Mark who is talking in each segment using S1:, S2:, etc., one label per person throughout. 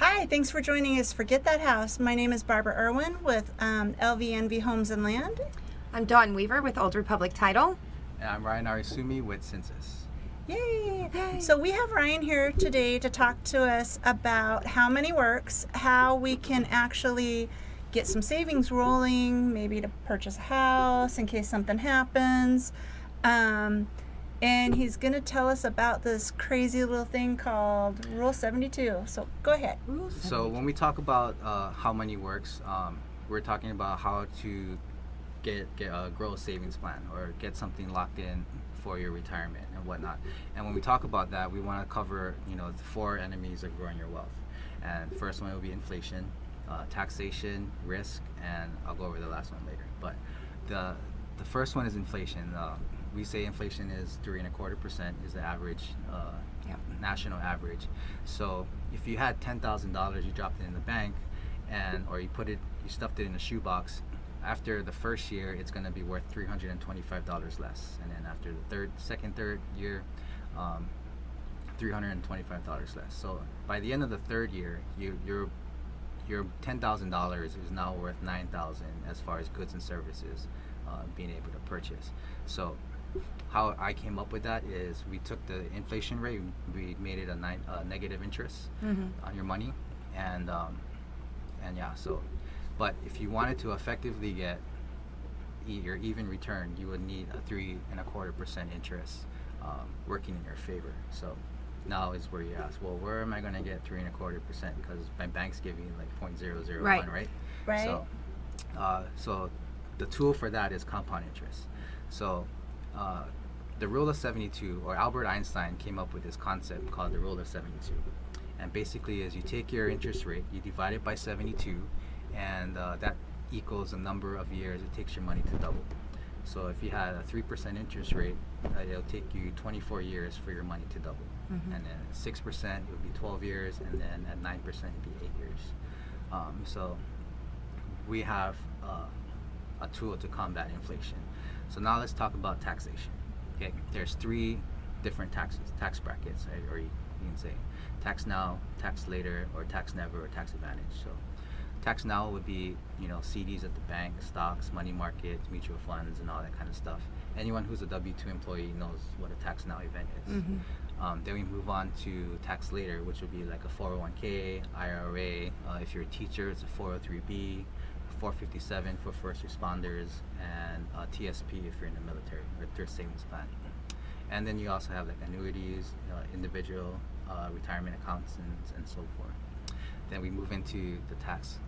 S1: Hi, thanks for joining us for Get That House. My name is Barbara Irwin with LVNV Homes and Land.
S2: I'm Dawn Weaver with Old Republic Title.
S3: And I'm Ryan Arisumi with Census.
S1: Yay!
S2: Yay.
S1: So we have Ryan here today to talk to us about how money works, how we can actually get some savings rolling, maybe to purchase a house in case something happens. And he's going to tell us about this crazy little thing called Rule 72. So go ahead.
S3: So when we talk about how money works, we're talking about how to grow a savings plan or get something locked in for your retirement and whatnot. And when we talk about that, we want to cover the four enemies of growing your wealth. And the first one will be inflation, taxation, risk, and I'll go over the last one later. But the first one is inflation. We say inflation is 3.25% is the average, national average. So if you had $10,000, you dropped it in the bank, or you stuffed it in a shoebox. After the first year, it's going to be worth $325 less, and then after the third year, $325 less. So by the end of the third year, your $10,000 is now worth $9,000 as far as goods and services being able to purchase. So how I came up with that is we took the inflation rate, we made it a negative interest on your money, and so. But if you wanted to effectively get your even return, you would need a 3.25% interest working in your favor. So now is where you ask, well, where am I going to get 3.25%? Because my bank's giving like 0.001, right?
S1: Right.
S3: So the tool for that is compound interest. So the rule of 72, or Albert Einstein came up with this concept called the rule of 72. And basically is you take your interest rate, you divide it by 72, and that equals the number of years it takes your money to double. So if you had a 3% interest rate, it'll take you 24 years for your money to double. And then 6% it would be 12 years, and then at 9% it would be 8 years. So we have a tool to combat inflation. So now let's talk about taxation. Okay, there's 3 different tax brackets, right? Or you can say tax now, tax later, or tax never, or tax advantage. So tax now would be CDs at the bank, stocks, money markets, mutual funds, and all that kind of stuff. Anyone who's a W-2 employee knows what a tax now event is. Then we move on to tax later, which would be like a 401k, IRA. If you're a teacher, it's a 403b, 457 for first responders, and TSP if you're in the military, or thrift savings plan. And then you also have like annuities, individual retirement accounts, and so forth. Then we move into the tax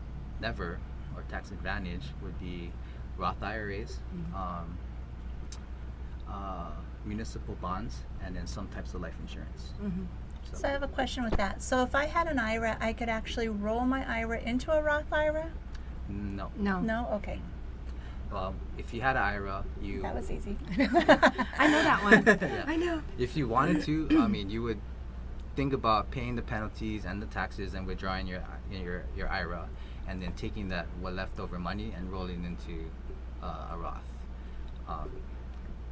S3: never, or tax advantage, would be Roth IRAs, municipal bonds, and then some types of life insurance.
S1: So I have a question with that. So if I had an IRA, I could actually roll my IRA into a Roth IRA?
S3: No.
S1: No? Okay.
S3: Well, if you had an IRA,
S1: That was easy.
S2: I know that one.
S3: Yeah.
S2: I know.
S3: If you wanted to, you would think about paying the penalties and the taxes and withdrawing your IRA, and then taking what leftover money and rolling into a Roth.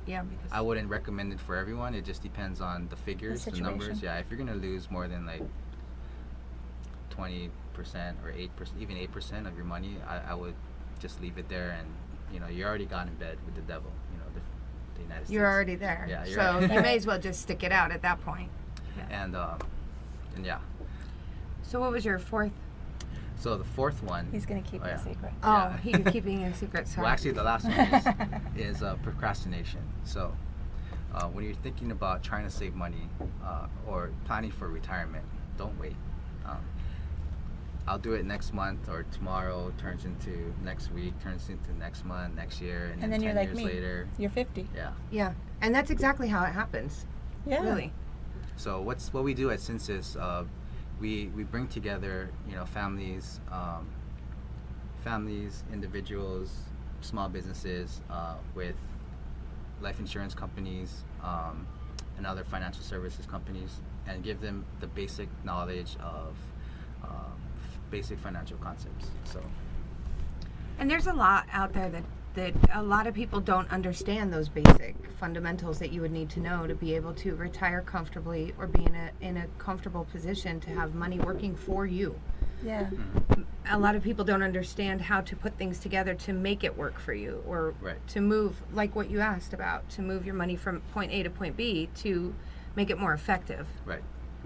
S2: Yeah, because
S3: I wouldn't recommend it for everyone. It just depends on the figures, the numbers.
S1: situation.
S3: Yeah, if you're gonna lose more than like 20% or 8%, even 8% of your money, I would just leave it there, and you already got in bed with the devil. The United States.
S2: you're already there.
S3: Yeah, you're
S2: so
S3: right.
S2: you may as well just stick it out at that point.
S3: And yeah.
S2: So what was your fourth?
S3: So the fourth one.
S1: He's going to keep it a secret.
S2: Oh,
S3: Yeah.
S2: he's keeping it a secret. Sorry.
S3: Well, actually, the last one is procrastination. So when you're thinking about trying to save money or planning for retirement, don't wait. I'll do it next month, or tomorrow turns into next week, turns into next month, next year, and
S1: then
S3: 10
S1: you're like
S3: years
S1: me.
S3: later.
S1: You're 50.
S3: Yeah.
S2: Yeah, and that's exactly how it happens.
S1: Yeah.
S2: Really.
S3: So what we do at Census, we bring together families, individuals, small businesses with life insurance companies and other financial services companies, and give them the basic knowledge of basic financial concepts. So
S2: And there's a lot out there that a lot of people don't understand, those basic fundamentals that you would need to know to be able to retire comfortably or be in a comfortable position to have money working for you.
S1: Yeah.
S2: A lot of people don't understand how to put things together to make it work for you, or
S3: Right.
S2: to move, like what you asked about, to move your money from point A to point B to make it more effective.
S3: Right.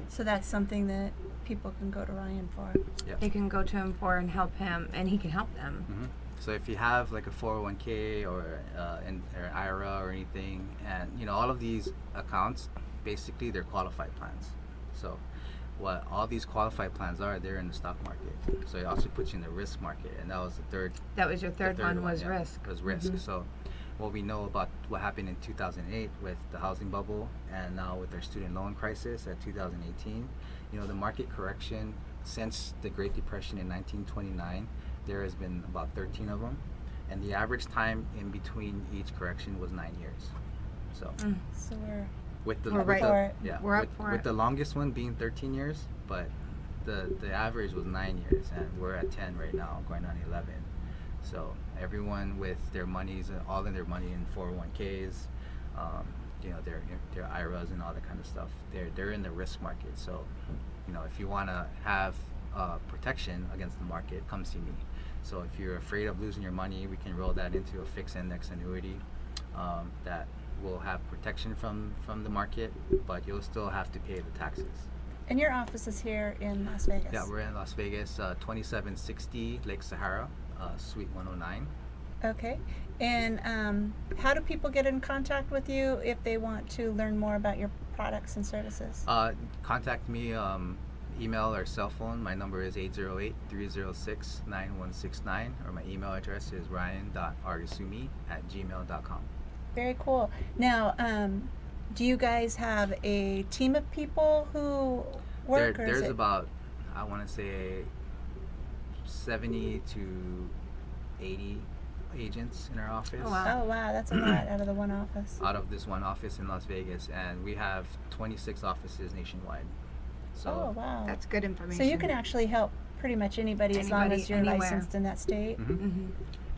S1: So that's something that people can go to Ryan for.
S2: They can go to him for and help him, and he can help them.
S3: Mm-hmm. So if you have like a 401k or an IRA or anything, and you know all of these accounts, basically they're qualified plans. So what all these qualified plans are, they're in the stock market. So it also puts you in the risk market, and that was the third.
S2: That was your third one, was
S3: yeah,
S2: risk.
S3: Was risk. So what we know about what happened in 2008 with the housing bubble, and now with our student loan crisis at 2018, you know, the market correction since the Great Depression in 1929, there has been about 13 of them, and the average time in between each correction was 9 years. So
S1: So we're
S3: with the
S2: We're
S3: with
S2: right
S3: the,
S1: for it.
S3: yeah
S2: We're up
S3: with,
S2: for
S3: with
S2: it.
S3: the longest one being 13 years, but the average was 9 years, and we're at 10 right now, going on 11. So everyone with their monies, all in their money in 401ks, you know, their IRAs and all that kind of stuff, they're in the risk market. So, you know, if you want to have protection against the market, come see me. So if you're afraid of losing your money, we can roll that into a fixed index annuity that will have protection from the market, but you'll still have to pay the taxes.
S1: and your office is here in Las Vegas.
S3: Yeah, we're in Las Vegas, 2760 Lake Sahara, Suite 109.
S1: Okay. And how do people get in contact with you if they want to learn more about your products and services?
S3: Contact me, email or cell phone. My number is 808-306-9169, or my email address is ryan.arisumi@gmail.com.
S1: Very cool. Now, do you guys have a team of people who work? or is
S3: There's
S1: it-
S3: about, I want to say, 70 to 80 agents in our office.
S2: Oh, wow.
S1: Oh, wow. That's a lot out of the one office.
S3: Out of this one office in Las Vegas, and we have 26 offices nationwide. So
S1: Oh, wow.
S2: That's good information.
S1: So you can actually help pretty much anybody as long
S2: Anybody,
S1: as you're
S2: anywhere.
S1: licensed in that state.
S3: Mhm.
S2: Mhm.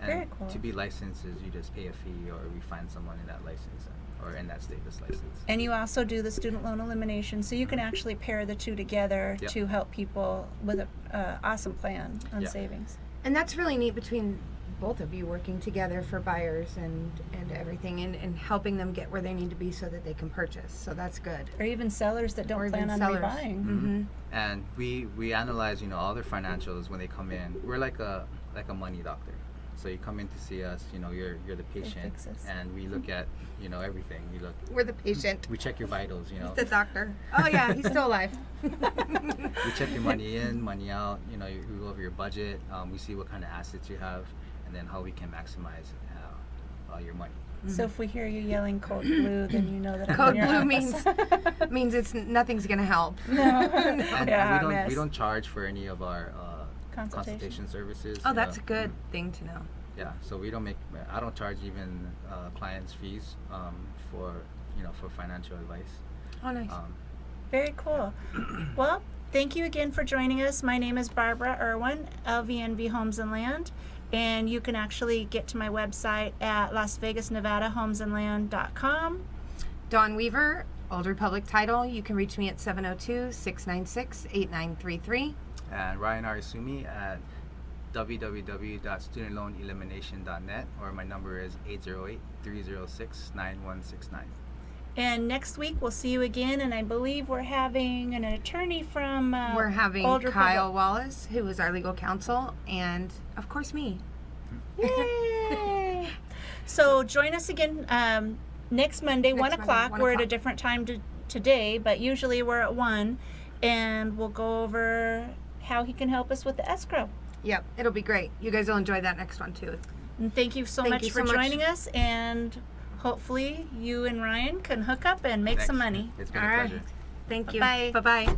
S3: And
S1: Very cool.
S3: to be licensed is you just pay a fee, or we find someone in that license or in that state that's licensed.
S1: And you also do the student loan elimination, so you can actually pair the two together
S3: Yep.
S1: to help people with a awesome plan on
S3: Yeah.
S1: savings.
S2: And that's really neat between both of you working together for buyers and everything, and helping them get where they need to be so that they can purchase. So that's good.
S1: Or even sellers that
S2: Or
S1: don't
S2: even
S1: plan on
S2: sellers.
S1: rebuying.
S2: Mm-hmm.
S3: And we analyze, you know, all their financials when they come in. We're like a money doctor. So you come in to see us, you know, you're the patient,
S1: fixes.
S3: and we look at, you know, everything.
S2: We're the patient.
S3: We check your vitals, you know.
S2: The doctor. Oh yeah, he's still alive.
S3: We check your money in, money out. You know, we go over your budget. We see what kind of assets you have, and then how we can maximize your money.
S1: So if we hear you yelling code blue, then you know that I'm
S2: Code
S1: in your
S2: blue
S1: office.
S2: means it's nothing's gonna help.
S1: No.
S3: And
S1: Yeah,
S3: we
S1: miss.
S3: don't charge for any of our
S1: Consultation.
S3: consultation services.
S2: Oh,
S3: you
S2: that's a
S3: know.
S2: good thing to know.
S3: Yeah, so we don't I don't charge even clients fees for, you know, for financial advice.
S2: Oh, nice.
S1: Very cool. Well, thank you again for joining us. My name is Barbara Irwin, LVNV Homes and Land, and you can actually get to my website at LasVegasNevadaHomesandLand.com.
S2: Dawn Weaver, Old Republic title. You can reach me at 702-696-8933.
S3: And Ryan Arisumi at www.studentloanelimination.net, or my number is 808-306-9169.
S1: And next week we'll see you again, and I believe we're having an attorney from
S2: We're having
S1: Old
S2: Kyle
S1: Republic.
S2: Wallace, who is our legal counsel, and of course me.
S1: Yay! So join us again next Monday,
S2: Next
S1: 1
S2: Monday,
S1: o'clock.
S2: 1
S1: We're at a
S2: o'clock.
S1: different time today, but usually we're at 1, and we'll go over how he can help us with the escrow.
S2: Yep, it'll be great. You guys will enjoy that next one too.
S1: And thank you so
S2: Thank
S1: much
S2: you
S1: for
S2: so much.
S1: joining us, and hopefully you and Ryan can hook up and make some
S3: Thanks.
S1: money.
S3: It's been
S2: All
S3: a
S2: right.
S3: pleasure.
S2: Thank you.
S1: Bye-bye.
S2: Bye-bye.